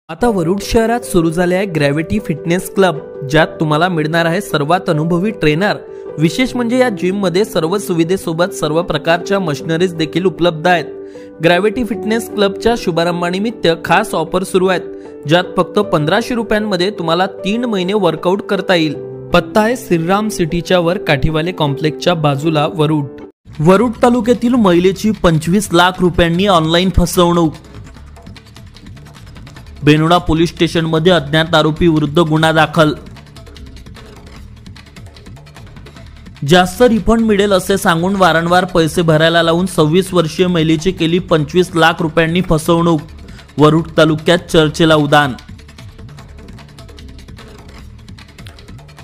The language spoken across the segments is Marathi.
आता वरुड शहरात सुरू झाले आहे ग्रॅव्हिटी फिटनेस क्लब, ज्यात तुम्हाला मिळणार आहे सर्वात अनुभवी ट्रेनर। विशेष म्हणजे या जिम मध्ये सर्व सुविधेसोबत सर्व प्रकारच्या मशिनरीज देखील उपलब्ध आहेत। ग्रॅव्हिटी फिटनेस क्लबच्या शुभारंभानिमित्त खास ऑफर सुरू आहेत, ज्यात फक्त 1500 रुपयांमध्ये तुम्हाला 3 महिने वर्कआउट करता येईल। पत्ता आहे श्रीराम सिटीच्या वर काठीवाले कॉम्प्लेक्सच्या बाजूला वरुड। वरुड तालुक्यातील महिलेची 25 लाख रुपयांनी ऑनलाईन फसवणूक। बेनोडा पोलीस स्टेशन मध्ये अज्ञात आरोपी विरुद्ध गुन्हा दाखल। जास्त रिफंड मिळेल असे सांगून वारंवार पैसे भरायला लावून 26 वर्षीय महिलेची केली 25 लाख रुपयांनी फसवणूक। वरुड तालुक्यात चर्चेला उधाण।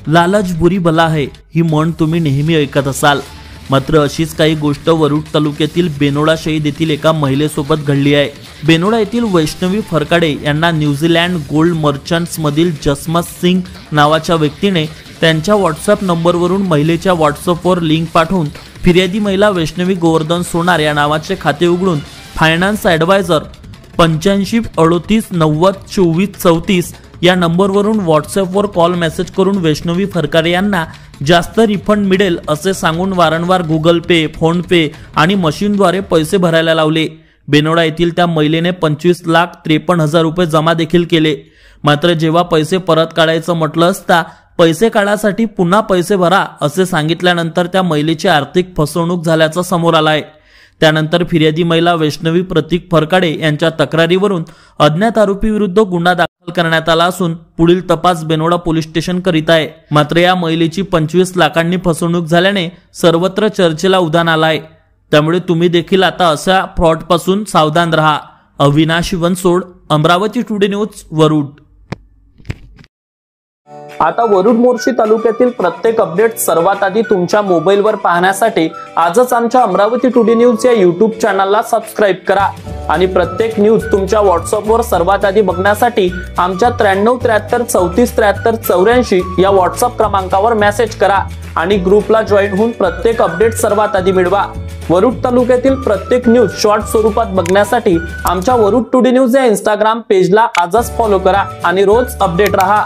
लालच बुरी बला है ही म्हण तुम्ही नेहमी ऐकत असाल, मात्र अशीच काही गोष्ट वरुड तालुक्यातील बेनोडा शहीद येथील एका महिलेसोबत घडली आहे। बेनोडा येथील वैष्णवी फरकाडे यांना न्यूझीलंड गोल्ड मर्चंट्स मधील जसमत सिंग नावाच्या व्यक्तीने त्यांच्या व्हॉट्सअप नंबरवरून महिलेच्या व्हॉट्सअपवर लिंक पाठवून फिर्यादी महिला वैष्णवी गोवर्धन सोनार या नावाचे खाते उघडून फायनान्स ॲडवायझर 8538902434 या नंबरवरून व्हॉट्सअपवर कॉल मेसेज करून वैष्णवी फरकाडे यांना जास्त रिफंड मिळेल असे सांगून वारंवार गुगल पे, फोन पे आणि मशीनद्वारे पैसे भरायला लावले। बेनोडा येथील त्या महिलेने 25,53,000 रुपये जमा देखील केले, मात्र जेव्हा पैसे परत काढायचं म्हटलं असता पैसे काढण्यासाठी पुन्हा पैसे भरा असे सांगितल्यानंतर त्या महिलेची आर्थिक फसवणूक झाल्याचं समोर आलंय। त्यानंतर फिर्यादी महिला वैष्णवी प्रतीक फरकाडे यांच्या तक्रारीवरून अज्ञात आरोपी विरुद्ध गुन्हा दाखल करण्यात आला असून पुढील तपास बेनोडा पोलीस स्टेशन करीत आहे। मात्र या महिलेची 25 लाखांनी फसवणूक झाल्याने सर्वत्र चर्चेला उधाण आलाय, त्यामुळे तुम्ही देखील आता अशा फ्रॉड पासून सावधान रहा। Avinash Vansod, Amravati today news, Warud. आता वरुड मोर्शी तालुक्यातील प्रत्येक अपडेट सर्वात आधी तुमच्या मोबाईलवर पाहण्यासाठी आजच आमच्या अमरावती टुडे न्यूज या यूट्यूब चॅनलला सबस्क्राइब करा आणि प्रत्येक न्यूज तुमच्या व्हॉट्सअपवर सर्वात आधी बघण्यासाठी आमच्या 9373343384 या व्हॉट्सअप क्रमांकावर मेसेज करा आणि ग्रुपला जॉईन होऊन प्रत्येक अपडेट सर्वात आधी मिळवा। वरुड तालुक्यातील प्रत्येक न्यूज शॉर्ट स्वरूपात बघण्यासाठी आमच्या वरुड टुडे न्यूज या इंस्टाग्राम पेजला आजच फॉलो करा आणि रोज अपडेट रहा।